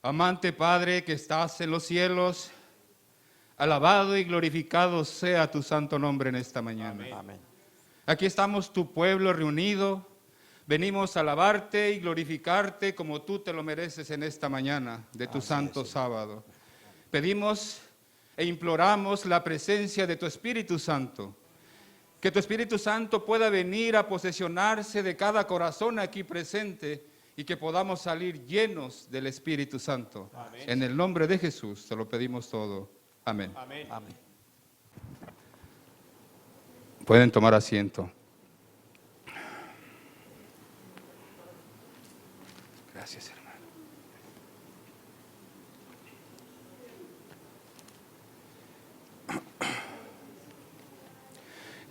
Amante Padre que estás en los cielos, alabado y glorificado sea tu santo nombre en esta mañana. Amén. Aquí estamos tu pueblo reunido, venimos a alabarte y glorificarte como tú te lo mereces en esta mañana de tu santo sábado. Pedimos e imploramos la presencia de tu Espíritu Santo, que tu Espíritu Santo pueda venir a posesionarse de cada corazón aquí presente y que podamos salir llenos del Espíritu Santo. Amén. En el nombre de Jesús te lo pedimos todo. Amén. Amén. Amén. Pueden tomar asiento. Gracias, hermano.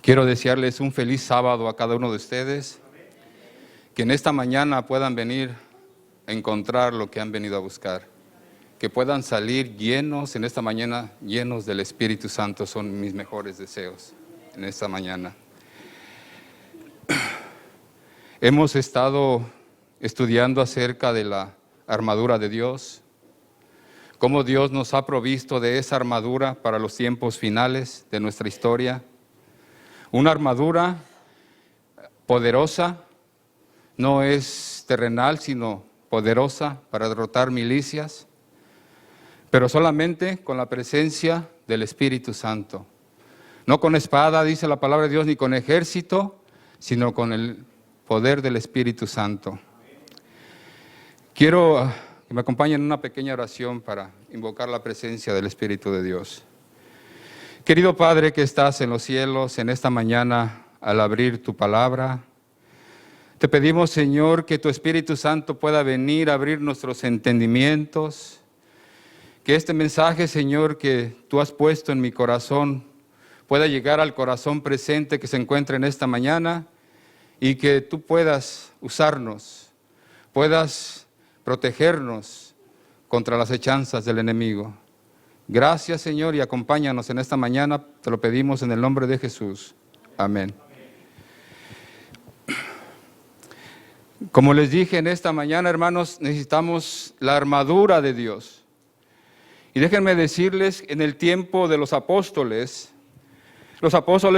Quiero desearles un feliz sábado a cada uno de ustedes, que en esta mañana puedan venir a encontrar lo que han venido a buscar, que puedan salir llenos en esta mañana, llenos del Espíritu Santo, son mis mejores deseos en esta mañana. Hemos estado estudiando acerca de la armadura de Dios, cómo Dios nos ha provisto de esa armadura para los tiempos finales de nuestra historia. Una armadura poderosa, no es terrenal, sino poderosa para derrotar milicias, pero solamente con la presencia del Espíritu Santo. No con espada, dice la palabra de Dios, ni con ejército, sino con el poder del Espíritu Santo. Quiero que me acompañen en una pequeña oración para invocar la presencia del Espíritu de Dios. Querido Padre que estás en los cielos, en esta mañana, al abrir tu palabra, te pedimos, Señor, que tu Espíritu Santo pueda venir a abrir nuestros entendimientos, que este mensaje, Señor, que tú has puesto en mi corazón, pueda llegar al corazón presente que se encuentra en esta mañana y que tú puedas usarnos, puedas protegernos contra las hechanzas del enemigo. Gracias, Señor, y acompáñanos en esta mañana, te lo pedimos en el nombre de Jesús. Amén. Como les dije en esta mañana, hermanos, necesitamos la armadura de Dios. Y déjenme decirles, en el tiempo de los apóstoles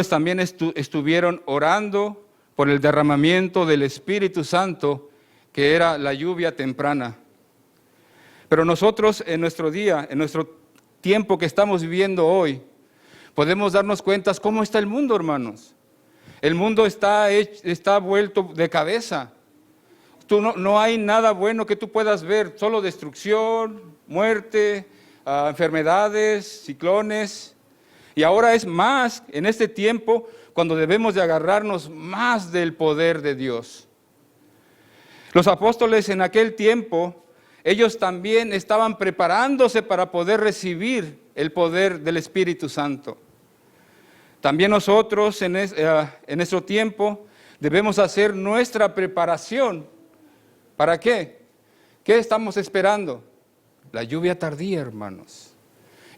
también estuvieron orando por el derramamiento del Espíritu Santo, que era la lluvia temprana. Pero nosotros en nuestro día, en nuestro tiempo que estamos viviendo hoy, podemos darnos cuenta cómo está el mundo, hermanos. El mundo está vuelto de cabeza. No hay nada bueno que tú puedas ver, solo destrucción, muerte, enfermedades, ciclones. Y ahora es más, en este tiempo, cuando debemos de agarrarnos más del poder de Dios. Los apóstoles en aquel tiempo, ellos también estaban preparándose para poder recibir el poder del Espíritu Santo. También nosotros en nuestro tiempo debemos hacer nuestra preparación. ¿Para qué? ¿Qué estamos esperando? La lluvia tardía, hermanos.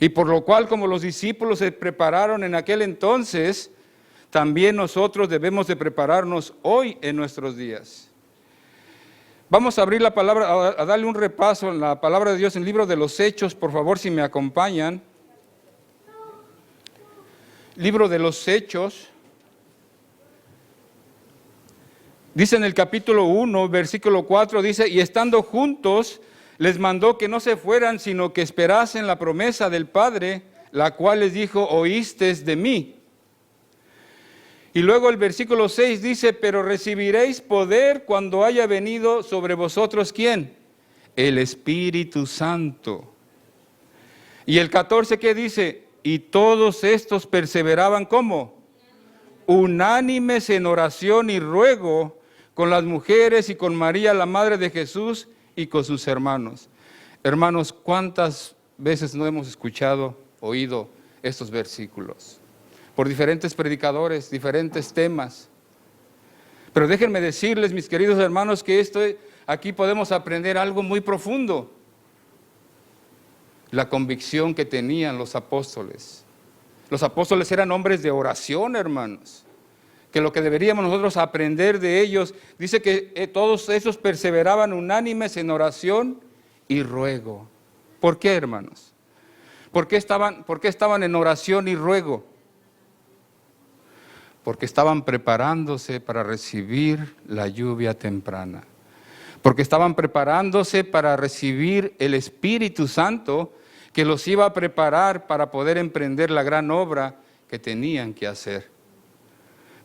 Y por lo cual, como los discípulos se prepararon en aquel entonces, también nosotros debemos de prepararnos hoy en nuestros días. Vamos a abrir la palabra, a darle un repaso en la palabra de Dios en el libro de los Hechos, por favor, si me acompañan. Libro de los Hechos. Dice en el capítulo 1, versículo 4, dice, y estando juntos, les mandó que no se fueran, sino que esperasen la promesa del Padre, la cual les dijo, oísteis de mí. Y luego el versículo 6 dice, pero recibiréis poder cuando haya venido sobre vosotros, ¿quién? El Espíritu Santo. Y el 14, ¿qué dice? Y todos estos perseveraban, ¿cómo? Unánimes en oración y ruego con las mujeres y con María, la madre de Jesús, y con sus hermanos. Hermanos, ¿cuántas veces no hemos oído estos versículos? Por diferentes predicadores, diferentes temas. Pero déjenme decirles, mis queridos hermanos, que aquí podemos aprender algo muy profundo. La convicción que tenían los apóstoles. Los apóstoles eran hombres de oración, hermanos. Que lo que deberíamos nosotros aprender de ellos, dice que todos esos perseveraban unánimes en oración y ruego. ¿Por qué, hermanos? ¿Por qué estaban en oración y ruego? Porque estaban preparándose para recibir la lluvia temprana. Porque estaban preparándose para recibir el Espíritu Santo que los iba a preparar para poder emprender la gran obra que tenían que hacer.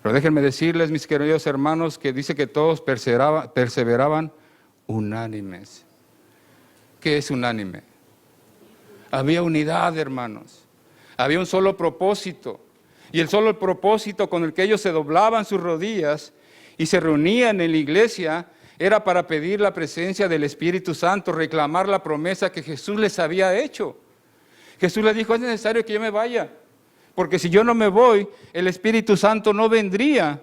Pero déjenme decirles, mis queridos hermanos, que dice que todos perseveraban unánimes. ¿Qué es unánime? Había unidad, hermanos. Había un solo propósito. Y el solo propósito con el que ellos se doblaban sus rodillas y se reunían en la iglesia era para pedir la presencia del Espíritu Santo, reclamar la promesa que Jesús les había hecho. Jesús les dijo, es necesario que yo me vaya, porque si yo no me voy, el Espíritu Santo no vendría.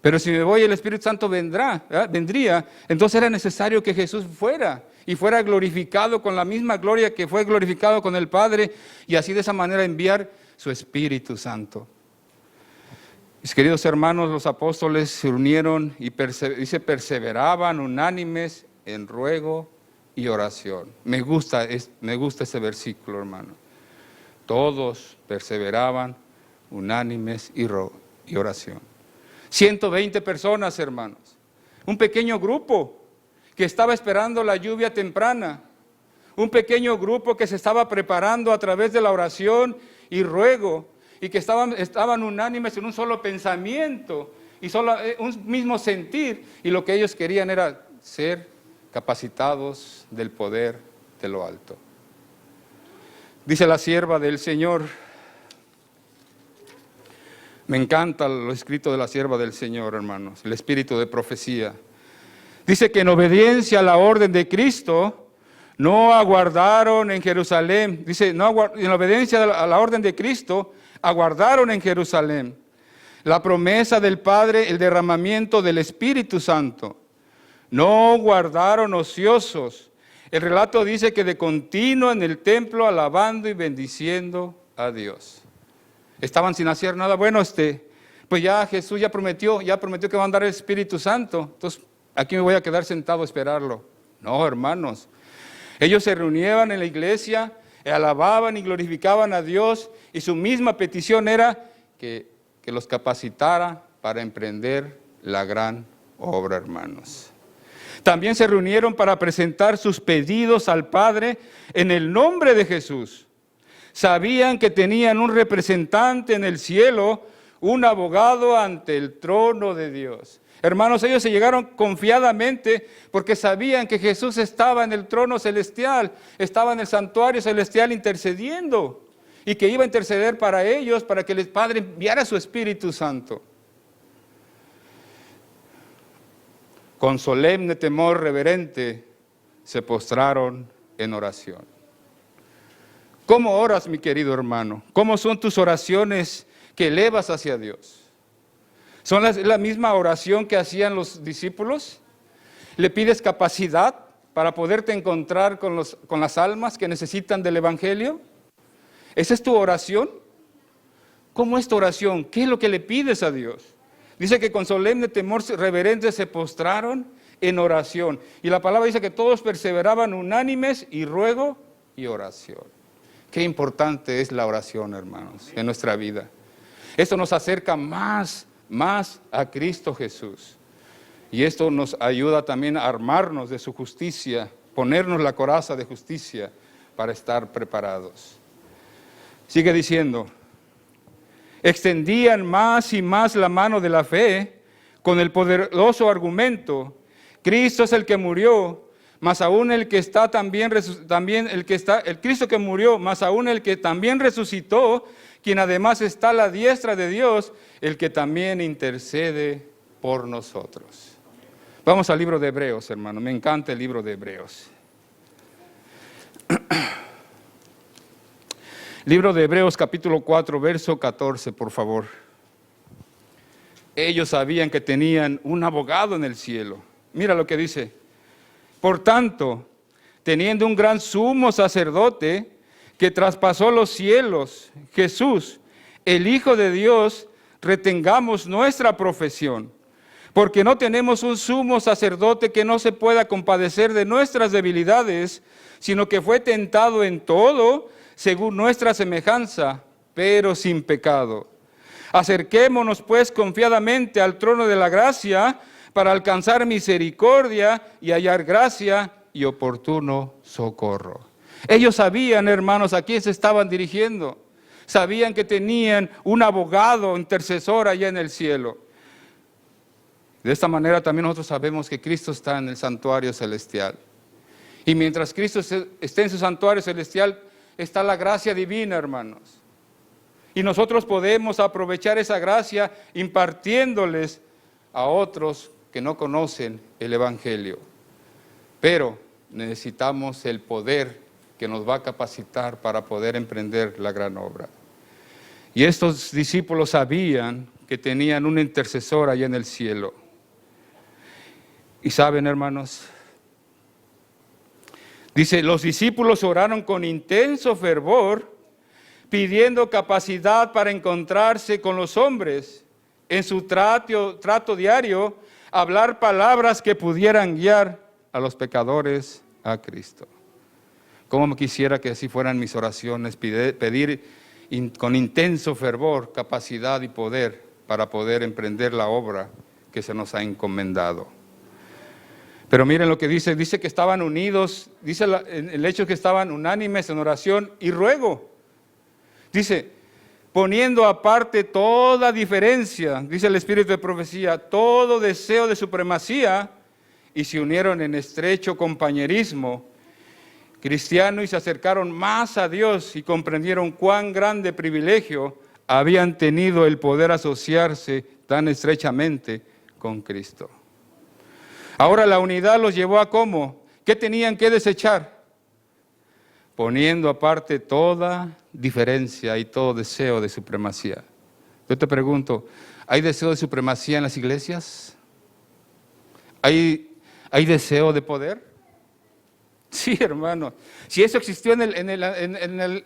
Pero si me voy, el Espíritu Santo vendría. Entonces era necesario que Jesús fuera y fuera glorificado con la misma gloria que fue glorificado con el Padre, y así de esa manera enviar su Espíritu Santo. Mis queridos hermanos, los apóstoles se unieron y perseveraban unánimes en ruego y oración. Me gusta ese versículo, hermano. Todos perseveraban unánimes y oración. 120 personas, hermanos. Un pequeño grupo que estaba esperando la lluvia temprana. Un pequeño grupo que se estaba preparando a través de la oración y ruego, y que estaban unánimes en un solo pensamiento y solo un mismo sentir, y lo que ellos querían era ser capacitados del poder de lo alto. Dice la sierva del Señor, me encanta lo escrito de la sierva del Señor, hermanos, el espíritu de profecía. Dice que en obediencia a la orden de Cristo, no aguardaron en Jerusalén. Dice, en obediencia a la orden de Cristo, aguardaron en Jerusalén la promesa del Padre, el derramamiento del Espíritu Santo. No guardaron ociosos. El relato dice que de continuo en el templo alabando y bendiciendo a Dios. Estaban sin hacer nada. Bueno, pues ya Jesús ya prometió que va a mandar el Espíritu Santo. Entonces, aquí me voy a quedar sentado a esperarlo. No, hermanos. Ellos se reunían en la iglesia, alababan y glorificaban a Dios, y su misma petición era que los capacitara para emprender la gran obra, hermanos. También se reunieron para presentar sus pedidos al Padre en el nombre de Jesús. Sabían que tenían un representante en el cielo, un abogado ante el trono de Dios. Hermanos, ellos se llegaron confiadamente porque sabían que Jesús estaba en el trono celestial, estaba en el santuario celestial intercediendo, y que iba a interceder para ellos, para que el Padre enviara su Espíritu Santo. Con solemne temor reverente se postraron en oración. ¿Cómo oras, mi querido hermano? ¿Cómo son tus oraciones que elevas hacia Dios? ¿Son la misma oración que hacían los discípulos? ¿Le pides capacidad para poderte encontrar con las almas que necesitan del Evangelio? ¿Esa es tu oración? ¿Cómo es tu oración? ¿Qué es lo que le pides a Dios? Dice que con solemne temor reverente se postraron en oración. Y la palabra dice que todos perseveraban unánimes y ruego y oración. Qué importante es la oración, hermanos, en nuestra vida. Esto nos acerca más a Cristo Jesús. Y esto nos ayuda también a armarnos de su justicia, ponernos la coraza de justicia para estar preparados. Sigue diciendo, extendían más y más la mano de la fe con el poderoso argumento, Cristo es el que murió, más aún el que está el Cristo que murió, más aún el que también resucitó, quien además está a la diestra de Dios, el que también intercede por nosotros. Vamos al libro de Hebreos, hermano. Me encanta el libro de Hebreos. Libro de Hebreos, capítulo 4, verso 14, por favor. Ellos sabían que tenían un abogado en el cielo. Mira lo que dice. Por tanto, teniendo un gran sumo sacerdote que traspasó los cielos, Jesús, el Hijo de Dios, retengamos nuestra profesión. Porque no tenemos un sumo sacerdote que no se pueda compadecer de nuestras debilidades, sino que fue tentado en todo, según nuestra semejanza, pero sin pecado. Acerquémonos pues confiadamente al trono de la gracia para alcanzar misericordia y hallar gracia y oportuno socorro. Ellos sabían, hermanos, a quién se estaban dirigiendo. Sabían que tenían un abogado intercesor allá en el cielo. De esta manera también nosotros sabemos que Cristo está en el santuario celestial. Y mientras Cristo esté en su santuario celestial, está la gracia divina, hermanos. Y nosotros podemos aprovechar esa gracia impartiéndoles a otros que no conocen el Evangelio. Pero necesitamos el poder que nos va a capacitar para poder emprender la gran obra. Y estos discípulos sabían que tenían un intercesor allá en el cielo. Y saben, hermanos, dice, los discípulos oraron con intenso fervor, pidiendo capacidad para encontrarse con los hombres en su trato diario, hablar palabras que pudieran guiar a los pecadores a Cristo. Cómo quisiera que así fueran mis oraciones, pedir con intenso fervor capacidad y poder para poder emprender la obra que se nos ha encomendado. Pero miren lo que dice que estaban unidos, dice el hecho que estaban unánimes en oración y ruego. Dice, poniendo aparte toda diferencia, dice el Espíritu de profecía, todo deseo de supremacía, y se unieron en estrecho compañerismo cristiano y se acercaron más a Dios y comprendieron cuán grande privilegio habían tenido el poder asociarse tan estrechamente con Cristo. Ahora la unidad los llevó a ¿cómo? ¿Qué tenían que desechar? Poniendo aparte toda diferencia y todo deseo de supremacía. Yo te pregunto, ¿hay deseo de supremacía en las iglesias? ¿Hay deseo de poder? Sí, hermano. Si eso existió en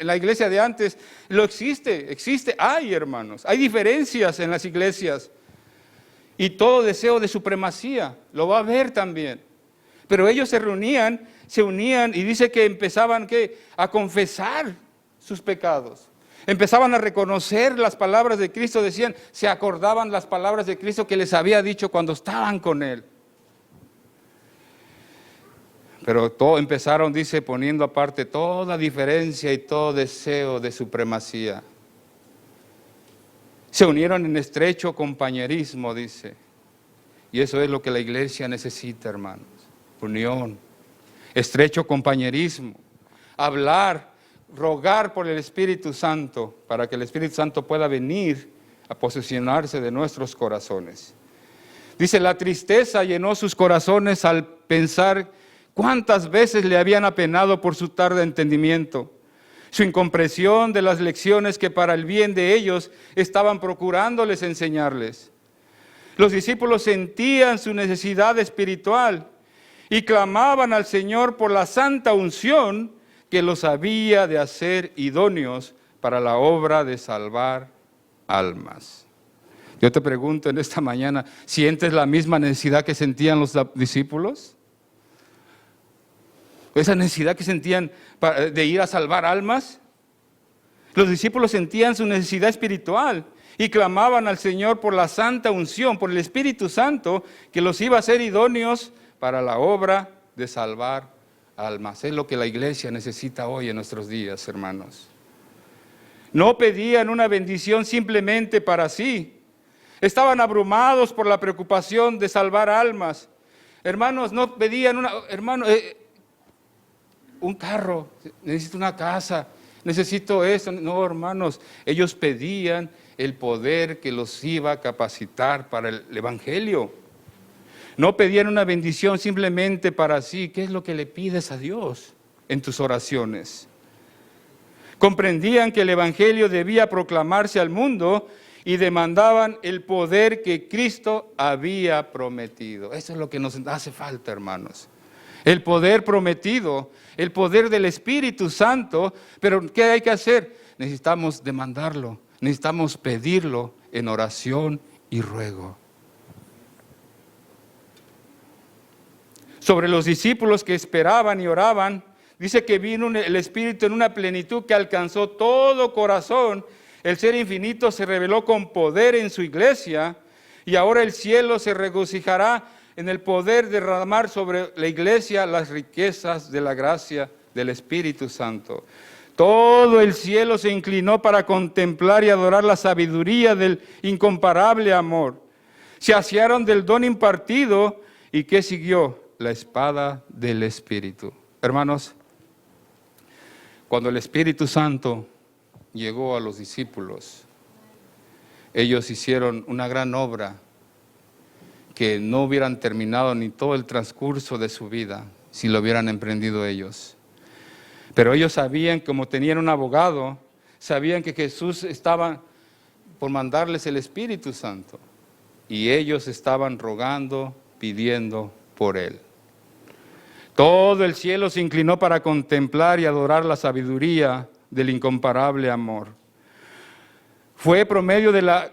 la iglesia de antes, lo existe. Hay, hermanos. Hay diferencias en las iglesias. Y todo deseo de supremacía, lo va a haber también. Pero ellos se unían y dice que empezaban a confesar sus pecados. Empezaban a reconocer las palabras de Cristo, se acordaban las palabras de Cristo que les había dicho cuando estaban con Él. Pero todo empezaron, dice, poniendo aparte toda diferencia y todo deseo de supremacía. Se unieron en estrecho compañerismo, dice. Y eso es lo que la iglesia necesita, hermanos. Unión, estrecho compañerismo, hablar, rogar por el Espíritu Santo, para que el Espíritu Santo pueda venir a posesionarse de nuestros corazones. Dice, la tristeza llenó sus corazones al pensar cuántas veces le habían apenado por su tarde entendimiento. Su incomprensión de las lecciones que para el bien de ellos estaban procurándoles enseñarles. Los discípulos sentían su necesidad espiritual y clamaban al Señor por la santa unción que los había de hacer idóneos para la obra de salvar almas. Yo te pregunto en esta mañana, ¿sientes la misma necesidad que sentían los discípulos? Esa necesidad que sentían de ir a salvar almas. Los discípulos sentían su necesidad espiritual y clamaban al Señor por la santa unción, por el Espíritu Santo, que los iba a hacer idóneos para la obra de salvar almas. Es lo que la iglesia necesita hoy en nuestros días, hermanos. No pedían una bendición simplemente para sí. Estaban abrumados por la preocupación de salvar almas. Hermanos, no pedían un carro, necesito una casa, necesito esto. No, hermanos, ellos pedían el poder que los iba a capacitar para el Evangelio. No pedían una bendición simplemente para sí. ¿Qué es lo que le pides a Dios en tus oraciones? Comprendían que el Evangelio debía proclamarse al mundo y demandaban el poder que Cristo había prometido. Eso es lo que nos hace falta, hermanos. El poder prometido, el poder del Espíritu Santo. Pero ¿qué hay que hacer? Necesitamos demandarlo, necesitamos pedirlo en oración y ruego. sobre los discípulos que esperaban y oraban. Dice que vino el Espíritu en una plenitud que alcanzó todo corazón. El Ser infinito se reveló con poder en su iglesia y ahora el cielo se regocijará en el poder de derramar sobre la iglesia las riquezas de la gracia del Espíritu Santo. Todo el cielo se inclinó para contemplar y adorar la sabiduría del incomparable amor. Se asearon del don impartido y ¿qué siguió? La espada del Espíritu. Hermanos, cuando el Espíritu Santo llegó a los discípulos, ellos hicieron una gran obra que no hubieran terminado ni todo el transcurso de su vida si lo hubieran emprendido ellos. Pero ellos sabían, como tenían un abogado, sabían que Jesús estaba por mandarles el Espíritu Santo. Y ellos estaban rogando, pidiendo por Él. Todo el cielo se inclinó para contemplar y adorar la sabiduría del incomparable amor. Fue promedio de la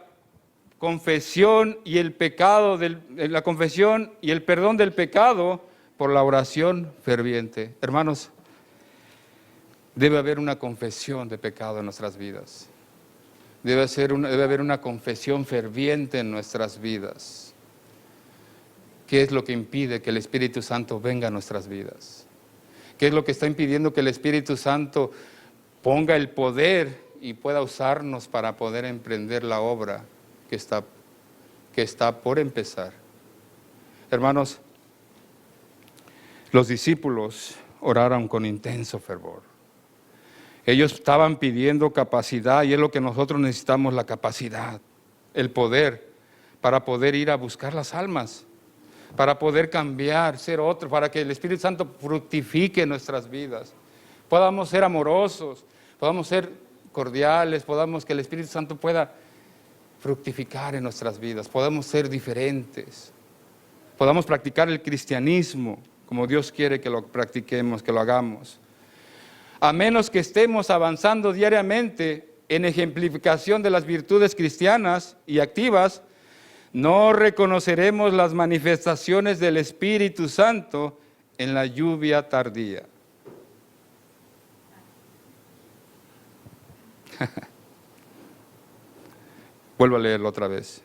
confesión y el pecado, la confesión y el perdón del pecado por la oración ferviente. Hermanos, debe haber una confesión de pecado en nuestras vidas. Debe haber una confesión ferviente en nuestras vidas. ¿Qué es lo que impide que el Espíritu Santo venga a nuestras vidas? ¿Qué es lo que está impidiendo que el Espíritu Santo ponga el poder y pueda usarnos para poder emprender la obra que está por empezar? Hermanos, los discípulos oraron con intenso fervor. Ellos estaban pidiendo capacidad y es lo que nosotros necesitamos, la capacidad, el poder, para poder ir a buscar las almas, para poder cambiar, ser otro, para que el Espíritu Santo fructifique en nuestras vidas. Podamos ser amorosos, podamos ser cordiales, que el Espíritu Santo pueda fructificar en nuestras vidas, podamos ser diferentes, podamos practicar el cristianismo como Dios quiere que lo practiquemos, que lo hagamos. A menos que estemos avanzando diariamente en ejemplificación de las virtudes cristianas y activas, no reconoceremos las manifestaciones del Espíritu Santo en la lluvia tardía. Vuelvo a leerlo otra vez.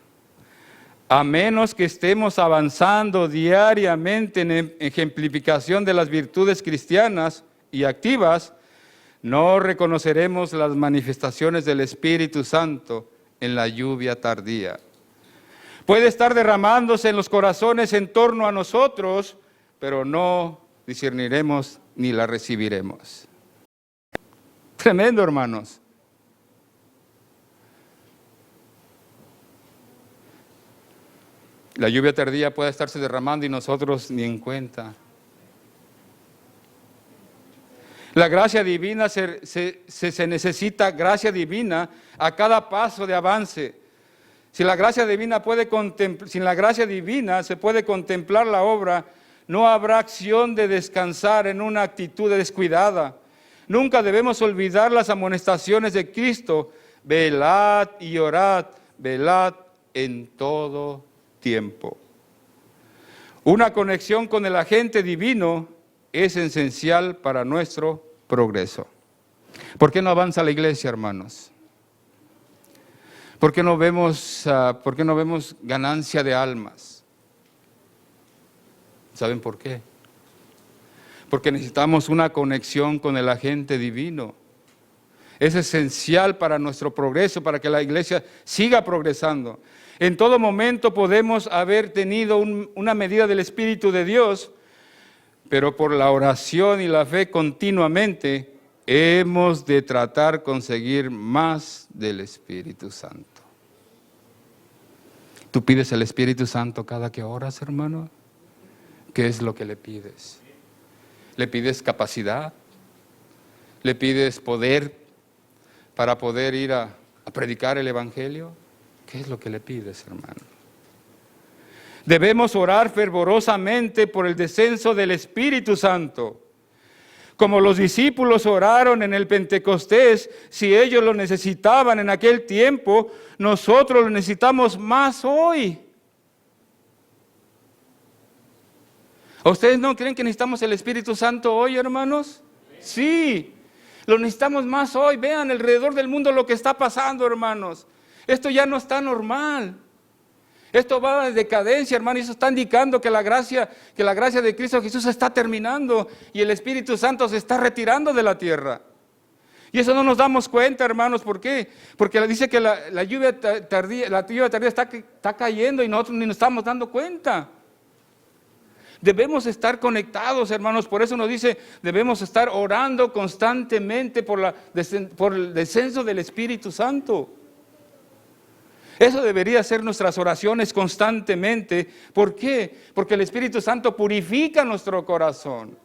A menos que estemos avanzando diariamente en ejemplificación de las virtudes cristianas y activas, no reconoceremos las manifestaciones del Espíritu Santo en la lluvia tardía. Puede estar derramándose en los corazones en torno a nosotros, pero no discerniremos ni la recibiremos. Tremendo, hermanos. La lluvia tardía puede estarse derramando y nosotros ni en cuenta. La gracia divina, se necesita gracia divina a cada paso de avance. Sin la gracia divina se puede contemplar la obra, no habrá acción de descansar en una actitud descuidada. Nunca debemos olvidar las amonestaciones de Cristo. Velad y orad, velad en todo tiempo. Una conexión con el agente divino es esencial para nuestro progreso. ¿Por qué no avanza la iglesia, hermanos? ¿Por qué no vemos ganancia de almas? ¿Saben por qué? Porque necesitamos una conexión con el agente divino. Es esencial para nuestro progreso, para que la iglesia siga progresando. En todo momento podemos haber tenido una medida del Espíritu de Dios, pero por la oración y la fe continuamente hemos de tratar conseguir más del Espíritu Santo. ¿Tú pides el Espíritu Santo cada que oras, hermano? ¿Qué es lo que le pides? ¿Le pides capacidad? ¿Le pides poder para poder ir a predicar el Evangelio? ¿Qué es lo que le pides, hermano? Debemos orar fervorosamente por el descenso del Espíritu Santo. Como los discípulos oraron en el Pentecostés, si ellos lo necesitaban en aquel tiempo, nosotros lo necesitamos más hoy. ¿Ustedes no creen que necesitamos el Espíritu Santo hoy, hermanos? Sí, lo necesitamos más hoy. Vean alrededor del mundo lo que está pasando, hermanos. Esto ya no está normal. Esto va de decadencia, hermano, y eso está indicando que la gracia de Cristo Jesús está terminando y el Espíritu Santo se está retirando de la tierra. Y eso no nos damos cuenta, hermanos. ¿Por qué? Porque dice que la lluvia tardía está cayendo y nosotros ni nos estamos dando cuenta. Debemos estar conectados, hermanos. Por eso nos dice, debemos estar orando constantemente por el descenso del Espíritu Santo. Eso debería ser nuestras oraciones constantemente. ¿Por qué? Porque el Espíritu Santo purifica nuestro corazón,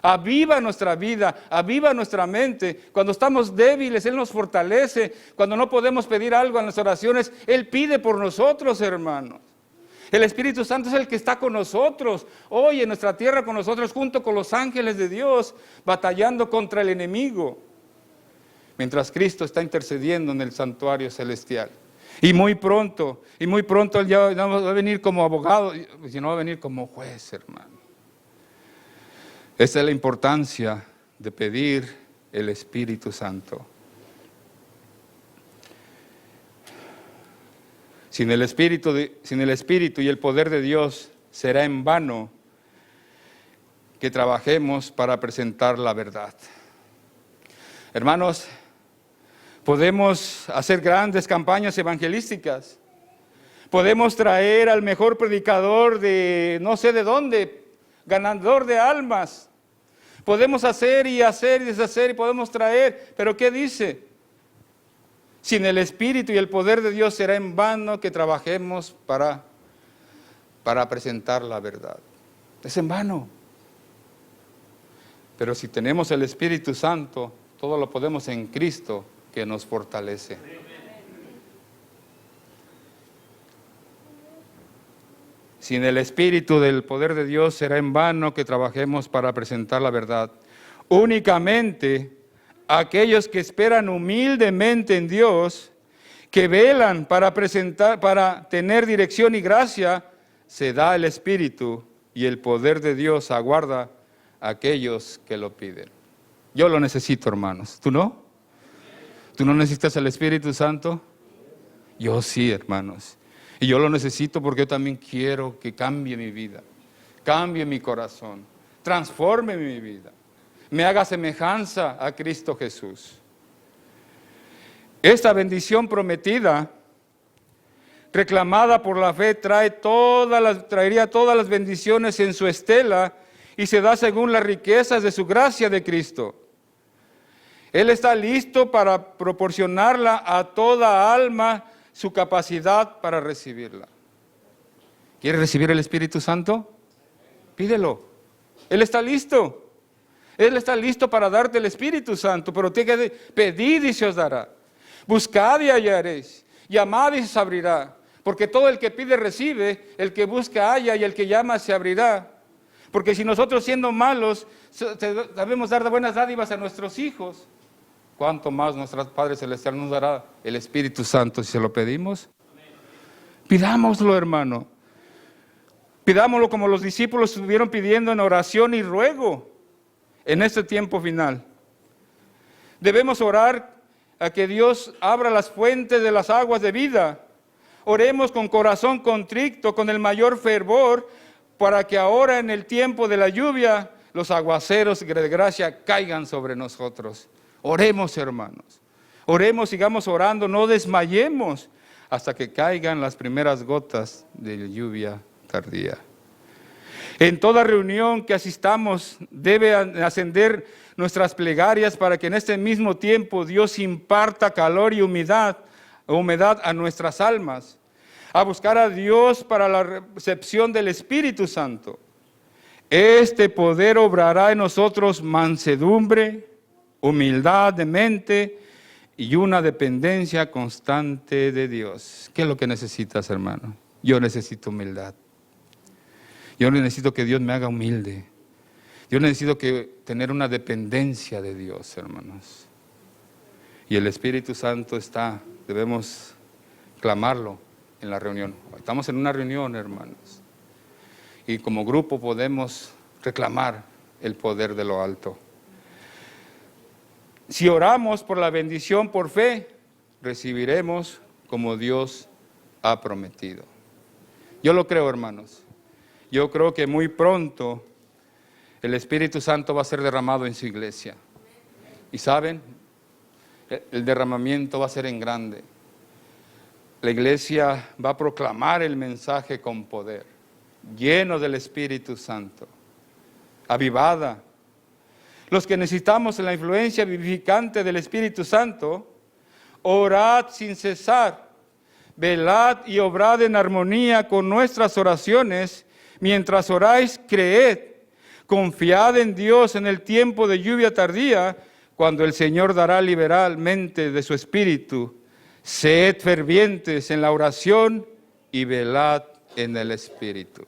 aviva nuestra vida, aviva nuestra mente. Cuando estamos débiles, Él nos fortalece. Cuando no podemos pedir algo en las oraciones, Él pide por nosotros, hermanos. El Espíritu Santo es el que está con nosotros, hoy en nuestra tierra con nosotros, junto con los ángeles de Dios, batallando contra el enemigo, mientras Cristo está intercediendo en el santuario celestial. Y muy pronto Él ya no va a venir como abogado, sino va a venir como juez, hermano. Esa es la importancia de pedir el Espíritu Santo. Sin el Espíritu y el poder de Dios, será en vano que trabajemos para presentar la verdad. Hermanos, podemos hacer grandes campañas evangelísticas. Podemos traer al mejor predicador de no sé de dónde, ganador de almas. Podemos hacer y deshacer y podemos traer. Pero ¿qué dice? Sin el Espíritu y el poder de Dios será en vano que trabajemos para presentar la verdad. Es en vano. Pero si tenemos el Espíritu Santo, todo lo podemos en Cristo que nos fortalece. Sin el Espíritu del poder de Dios será en vano que trabajemos para presentar la verdad. Únicamente aquellos que esperan humildemente en Dios, que velan para tener dirección y gracia, se da el Espíritu y el poder de Dios aguarda a aquellos que lo piden. Yo lo necesito, hermanos. ¿Tú no? ¿Tú no necesitas el Espíritu Santo? Yo sí, hermanos. Y yo lo necesito porque yo también quiero que cambie mi vida, cambie mi corazón, transforme mi vida, me haga semejanza a Cristo Jesús. Esta bendición prometida, reclamada por la fe, traería todas las bendiciones en su estela y se da según las riquezas de su gracia de Cristo. Él está listo para proporcionarla a toda alma, su capacidad para recibirla. ¿Quieres recibir el Espíritu Santo? Pídelo. Él está listo. Él está listo para darte el Espíritu Santo, pero tiene que pedir y se os dará. Buscad y hallaréis. Llamad y se abrirá. Porque todo el que pide recibe, el que busca halla y el que llama se abrirá. Porque si nosotros siendo malos sabemos dar buenas dádivas a nuestros hijos, ¿cuánto más nuestro Padre Celestial nos dará el Espíritu Santo si se lo pedimos? Pidámoslo, hermano. Pidámoslo como los discípulos estuvieron pidiendo en oración y ruego en este tiempo final. Debemos orar a que Dios abra las fuentes de las aguas de vida. Oremos con corazón contrito, con el mayor fervor, para que ahora en el tiempo de la lluvia los aguaceros de gracia caigan sobre nosotros. Oremos, hermanos. Oremos, sigamos orando, no desmayemos hasta que caigan las primeras gotas de lluvia tardía. En toda reunión que asistamos debe ascender nuestras plegarias para que en este mismo tiempo Dios imparta calor y humedad a nuestras almas, a buscar a Dios para la recepción del Espíritu Santo. Este poder obrará en nosotros mansedumbre, humildad de mente y una dependencia constante de Dios. ¿Qué es lo que necesitas, hermano? Yo necesito humildad. Yo necesito que Dios me haga humilde. Yo necesito tener una dependencia de Dios, hermanos. Y el Espíritu Santo debemos clamarlo en la reunión. Estamos en una reunión, hermanos. y como grupo podemos reclamar el poder de lo alto. Si oramos por la bendición por fe, recibiremos como Dios ha prometido. Yo lo creo, hermanos. Yo creo que muy pronto el Espíritu Santo va a ser derramado en su iglesia. Y saben, el derramamiento va a ser en grande. La iglesia va a proclamar el mensaje con poder, lleno del Espíritu Santo, avivada. Los que necesitamos la influencia vivificante del Espíritu Santo, orad sin cesar, velad y obrad en armonía con nuestras oraciones. Mientras oráis, creed, confiad en Dios en el tiempo de lluvia tardía, cuando el Señor dará liberalmente de su Espíritu. Sed fervientes en la oración y velad en el Espíritu.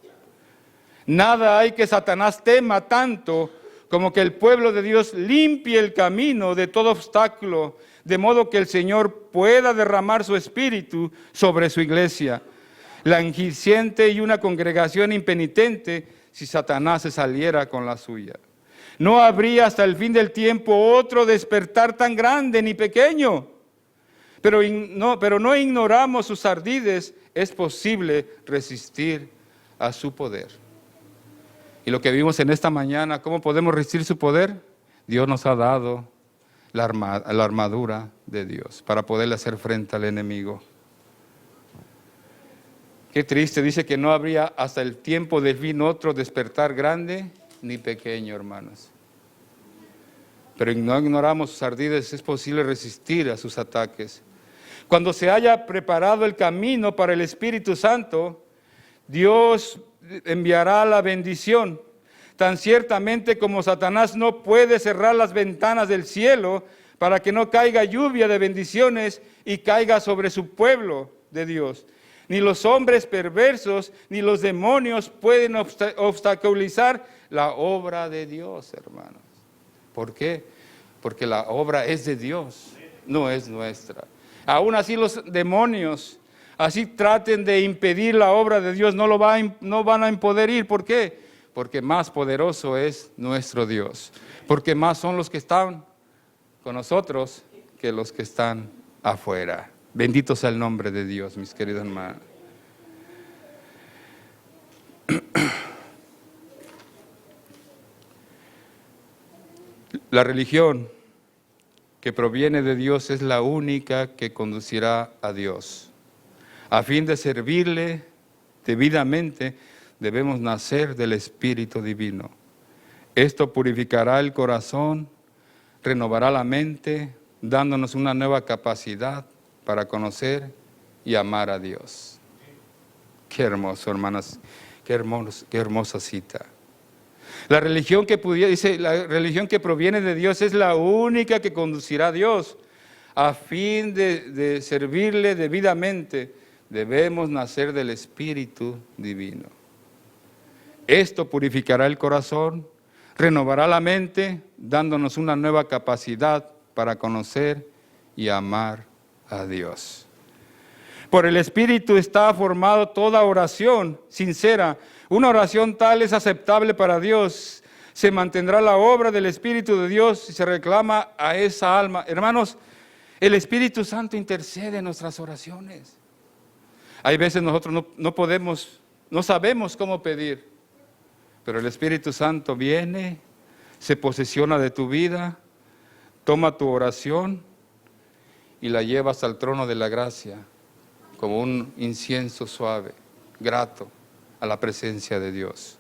Nada hay que Satanás tema tanto como que el pueblo de Dios limpie el camino de todo obstáculo, de modo que el Señor pueda derramar su Espíritu sobre su iglesia. Languideciente y una congregación impenitente si Satanás se saliera con la suya. No habría hasta el fin del tiempo otro despertar tan grande ni pequeño. Pero no ignoramos sus ardides, es posible resistir a su poder. Y lo que vimos en esta mañana, ¿cómo podemos resistir su poder? Dios nos ha dado la armadura de Dios para poderle hacer frente al enemigo. Qué triste, dice que no habría hasta el tiempo del fin otro despertar grande ni pequeño, hermanos. Pero no ignoramos sus ardides, es posible resistir a sus ataques. Cuando se haya preparado el camino para el Espíritu Santo, Dios enviará la bendición. Tan ciertamente como Satanás no puede cerrar las ventanas del cielo para que no caiga lluvia de bendiciones y caiga sobre su pueblo de Dios. Ni los hombres perversos ni los demonios pueden obstaculizar la obra de Dios, hermanos. ¿Por qué? Porque la obra es de Dios, no es nuestra. Aún así los demonios, así traten de impedir la obra de Dios, no van a poder ir. ¿Por qué? Porque más poderoso es nuestro Dios. Porque más son los que están con nosotros que los que están afuera. Bendito sea el nombre de Dios, mis queridos hermanos. La religión que proviene de Dios es la única que conducirá a Dios. A fin de servirle debidamente, debemos nacer del Espíritu Divino. Esto purificará el corazón, renovará la mente, dándonos una nueva capacidad para conocer y amar a Dios. Qué hermoso, hermanas, qué hermosa cita. La religión que proviene de Dios es la única que conducirá a Dios. A fin de servirle debidamente, debemos nacer del Espíritu Divino. Esto purificará el corazón, renovará la mente, dándonos una nueva capacidad para conocer y amar a Dios. Por el Espíritu está formado toda oración sincera. Una oración tal es aceptable para Dios. Se mantendrá la obra del Espíritu de Dios y se reclama a esa alma. Hermanos, el Espíritu Santo intercede en nuestras oraciones. Hay veces nosotros no sabemos cómo pedir, pero el Espíritu Santo viene, se posesiona de tu vida, toma tu oración y la lleva hasta el trono de la gracia, como un incienso suave, grato a la presencia de Dios.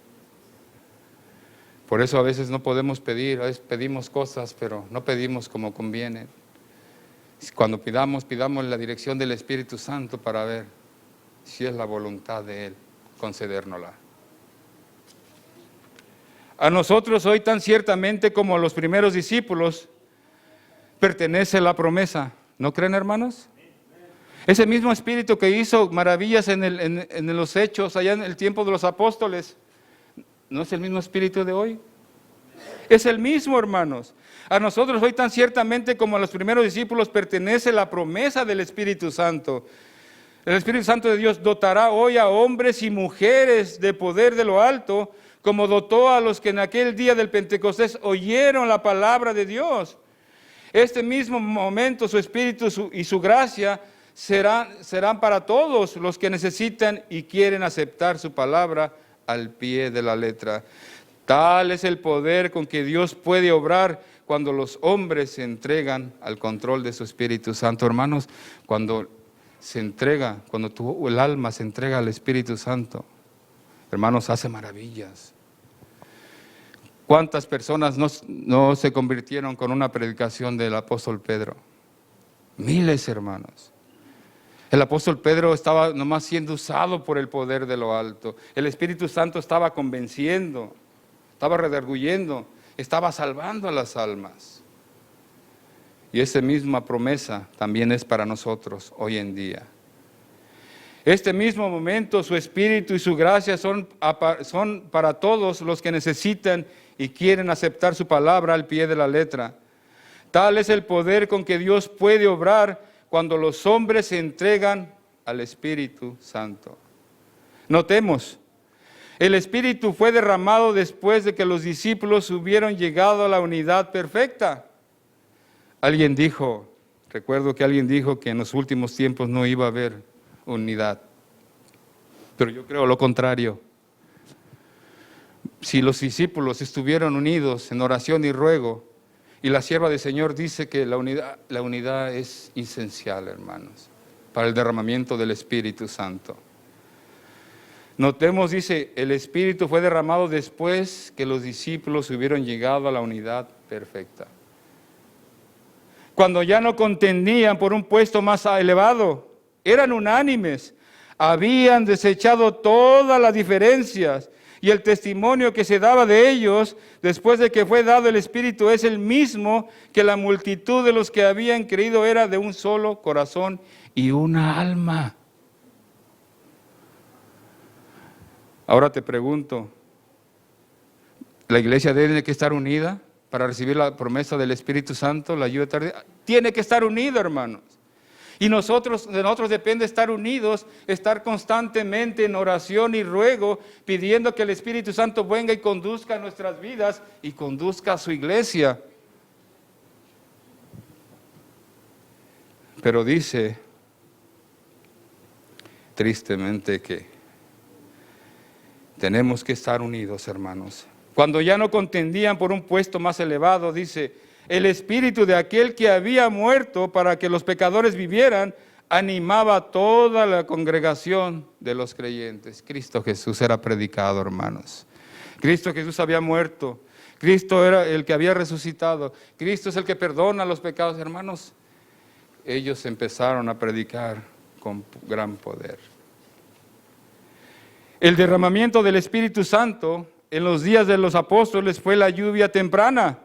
Por eso a veces no podemos pedir, a veces pedimos cosas, pero no pedimos como conviene. Cuando pidamos la dirección del Espíritu Santo para ver si es la voluntad de Él concedérnosla. A nosotros hoy tan ciertamente como a los primeros discípulos pertenece la promesa. ¿No creen, hermanos? Ese mismo Espíritu que hizo maravillas en los hechos, allá en el tiempo de los apóstoles, ¿no es el mismo Espíritu de hoy? Es el mismo, hermanos. A nosotros hoy tan ciertamente como a los primeros discípulos pertenece la promesa del Espíritu Santo. El Espíritu Santo de Dios dotará hoy a hombres y mujeres de poder de lo alto, como dotó a los que en aquel día del Pentecostés oyeron la palabra de Dios. Este mismo momento su Espíritu y su gracia serán para todos los que necesitan y quieren aceptar su palabra al pie de la letra. Tal es el poder con que Dios puede obrar cuando los hombres se entregan al control de su Espíritu Santo. Hermanos, cuando el alma se entrega al Espíritu Santo, hermanos, hace maravillas. ¿Cuántas personas no se convirtieron con una predicación del apóstol Pedro? Miles, hermanos. El apóstol Pedro estaba nomás siendo usado por el poder de lo alto. El Espíritu Santo estaba convenciendo, estaba redarguyendo, estaba salvando a las almas. Y esa misma promesa también es para nosotros hoy en día. Este mismo momento, su Espíritu y su gracia son para todos los que necesitan y quieren aceptar su palabra al pie de la letra. Tal es el poder con que Dios puede obrar cuando los hombres se entregan al Espíritu Santo. Notemos, el Espíritu fue derramado después de que los discípulos hubieron llegado a la unidad perfecta. Recuerdo que alguien dijo que en los últimos tiempos no iba a haber unidad. Pero yo creo lo contrario. Si los discípulos estuvieron unidos en oración y ruego, y la sierva del Señor dice que la unidad es esencial, hermanos, para el derramamiento del Espíritu Santo. Notemos, dice, el Espíritu fue derramado después que los discípulos hubieron llegado a la unidad perfecta. Cuando ya no contendían por un puesto más elevado, eran unánimes, habían desechado todas las diferencias, y el testimonio que se daba de ellos después de que fue dado el Espíritu es el mismo, que la multitud de los que habían creído era de un solo corazón y una alma. Ahora te pregunto, ¿la iglesia debe que estar unida para recibir la promesa del Espíritu Santo, la ayuda tardía? Tiene que estar unida, hermanos. Y de nosotros depende estar unidos, estar constantemente en oración y ruego, pidiendo que el Espíritu Santo venga y conduzca nuestras vidas y conduzca a su iglesia. Pero dice, tristemente, que tenemos que estar unidos, hermanos. Cuando ya no contendían por un puesto más elevado, dice, el espíritu de aquel que había muerto para que los pecadores vivieran, animaba a toda la congregación de los creyentes. Cristo Jesús era predicado, hermanos. Cristo Jesús había muerto. Cristo era el que había resucitado. Cristo es el que perdona los pecados, hermanos. Ellos empezaron a predicar con gran poder. El derramamiento del Espíritu Santo en los días de los apóstoles fue la lluvia temprana.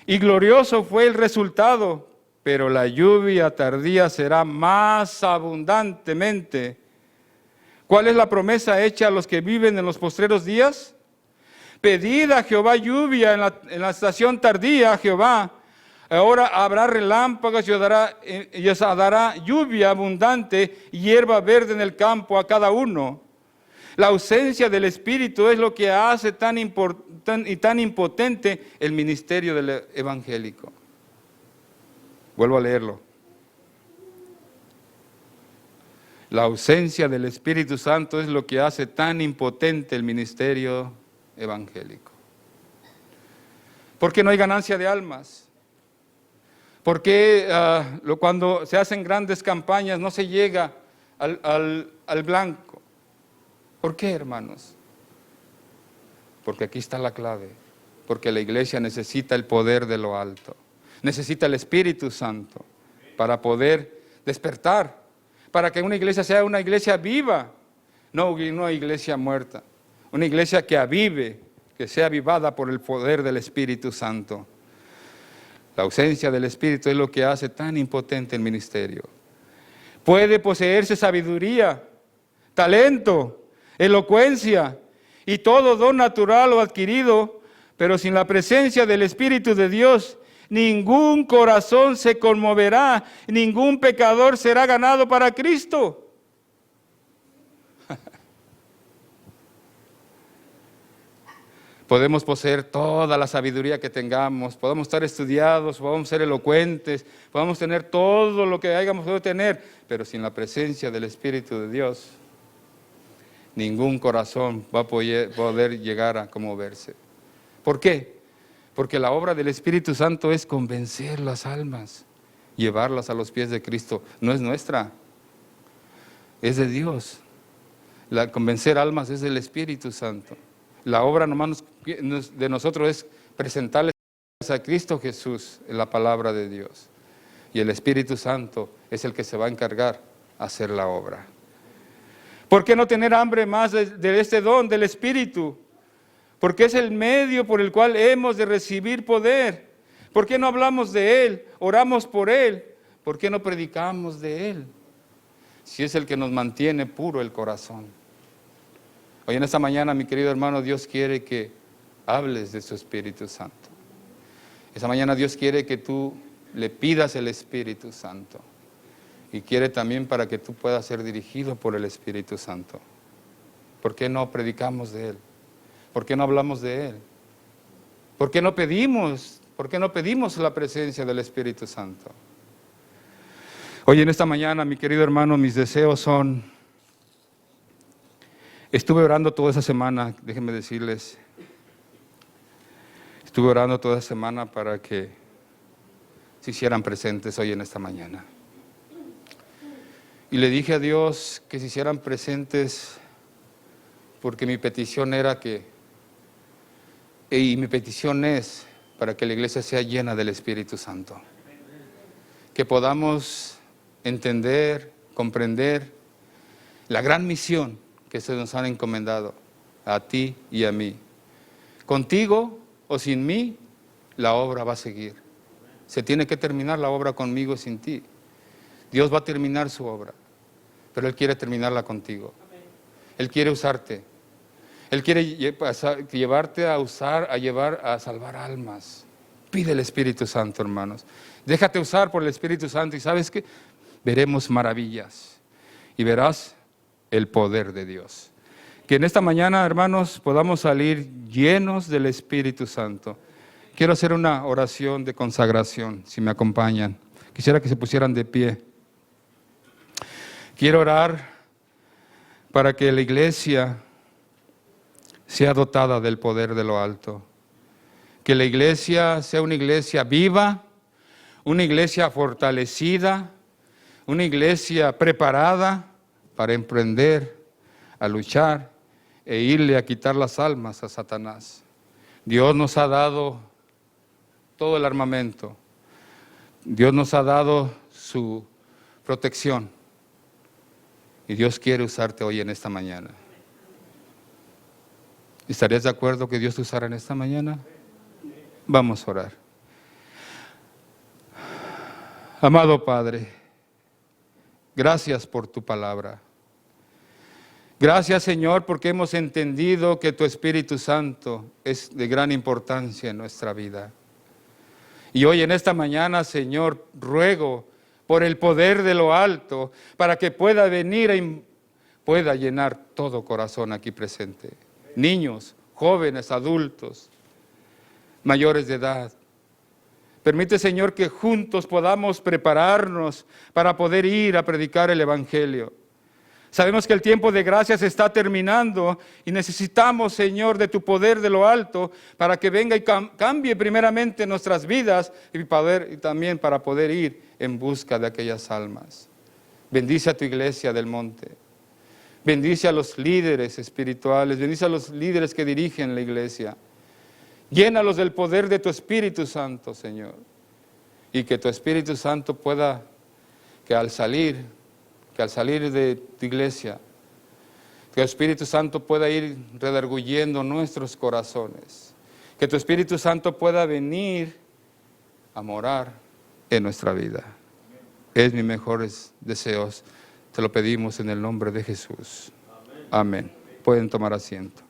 Y glorioso fue el resultado, pero la lluvia tardía será más abundantemente. ¿Cuál es la promesa hecha a los que viven en los postreros días? Pedid a Jehová lluvia en la estación tardía, Jehová. Ahora habrá relámpagos y os dará lluvia abundante y hierba verde en el campo a cada uno. La ausencia del Espíritu es lo que hace tan impotente el ministerio del evangélico. Vuelvo a leerlo. La ausencia del Espíritu Santo es lo que hace tan impotente el ministerio evangélico. ¿Por qué no hay ganancia de almas? ¿Por qué cuando se hacen grandes campañas no se llega al blanco? ¿Por qué, hermanos? Porque aquí está la clave. Porque la iglesia necesita el poder de lo alto. Necesita el Espíritu Santo para poder despertar. Para que una iglesia sea una iglesia viva. No una iglesia muerta. Una iglesia que avive, que sea avivada por el poder del Espíritu Santo. La ausencia del Espíritu es lo que hace tan impotente el ministerio. Puede poseerse sabiduría, talento, elocuencia y todo don natural o adquirido, pero sin la presencia del Espíritu de Dios, ningún corazón se conmoverá, ningún pecador será ganado para Cristo. Podemos poseer toda la sabiduría que tengamos, podemos estar estudiados, podemos ser elocuentes, podemos tener todo lo que hayamos podido tener, pero sin la presencia del Espíritu de Dios, ningún corazón va a poder llegar a conmoverse. ¿Por qué? Porque la obra del Espíritu Santo es convencer las almas, llevarlas a los pies de Cristo. No es nuestra, es de Dios. Convencer almas es del Espíritu Santo. La obra nomás de nosotros es presentarles a Cristo Jesús en la palabra de Dios. Y el Espíritu Santo es el que se va a encargar a hacer la obra. ¿Por qué no tener hambre más de este don del Espíritu? Porque es el medio por el cual hemos de recibir poder. ¿Por qué no hablamos de Él? Oramos por Él. ¿Por qué no predicamos de Él? Si es el que nos mantiene puro el corazón. Hoy en esta mañana, mi querido hermano, Dios quiere que hables de su Espíritu Santo. Esta mañana Dios quiere que tú le pidas el Espíritu Santo. Y quiere también para que tú puedas ser dirigido por el Espíritu Santo. ¿Por qué no predicamos de Él? ¿Por qué no hablamos de Él? ¿Por qué no pedimos? ¿Por qué no pedimos la presencia del Espíritu Santo? Hoy en esta mañana, mi querido hermano, mis deseos son... Estuve orando toda esa semana, déjenme decirles, estuve orando toda esa semana para que se hicieran presentes hoy en esta mañana. Y le dije a Dios que se hicieran presentes porque mi petición era y mi petición es para que la iglesia sea llena del Espíritu Santo. Que podamos entender, comprender la gran misión que se nos han encomendado a ti y a mí. Contigo o sin mí, la obra va a seguir. Se tiene que terminar la obra conmigo y sin ti. Dios va a terminar su obra, pero Él quiere terminarla contigo. Él quiere usarte. Él quiere llevarte a salvar almas. Pide el Espíritu Santo, hermanos. Déjate usar por el Espíritu Santo y ¿sabes qué? Veremos maravillas y verás el poder de Dios. Que en esta mañana, hermanos, podamos salir llenos del Espíritu Santo. Quiero hacer una oración de consagración, si me acompañan. Quisiera que se pusieran de pie. Quiero orar para que la iglesia sea dotada del poder de lo alto. Que la iglesia sea una iglesia viva, una iglesia fortalecida, una iglesia preparada para emprender, a luchar e irle a quitar las almas a Satanás. Dios nos ha dado todo el armamento. Dios nos ha dado su protección. Y Dios quiere usarte hoy en esta mañana. ¿Estarías de acuerdo que Dios te usara en esta mañana? Vamos a orar. Amado Padre, gracias por tu palabra. Gracias, Señor, porque hemos entendido que tu Espíritu Santo es de gran importancia en nuestra vida. Y hoy en esta mañana, Señor, ruego por el poder de lo alto para que pueda venir y pueda llenar todo corazón aquí presente. Niños, jóvenes, adultos, mayores de edad. Permite, Señor, que juntos podamos prepararnos para poder ir a predicar el Evangelio. Sabemos que el tiempo de gracia se está terminando y necesitamos, Señor, de tu poder de lo alto para que venga y cambie primeramente nuestras vidas y también para poder ir en busca de aquellas almas. Bendice a tu iglesia del monte. Bendice a los líderes espirituales, bendice a los líderes que dirigen la iglesia. Llénalos del poder de tu Espíritu Santo, Señor. Y que tu Espíritu Santo pueda, que al salir de tu iglesia, que el Espíritu Santo pueda ir redarguyendo nuestros corazones. Que tu Espíritu Santo pueda venir a morar en nuestra vida. Es mis mejores deseos. Te lo pedimos en el nombre de Jesús. Amén. Pueden tomar asiento.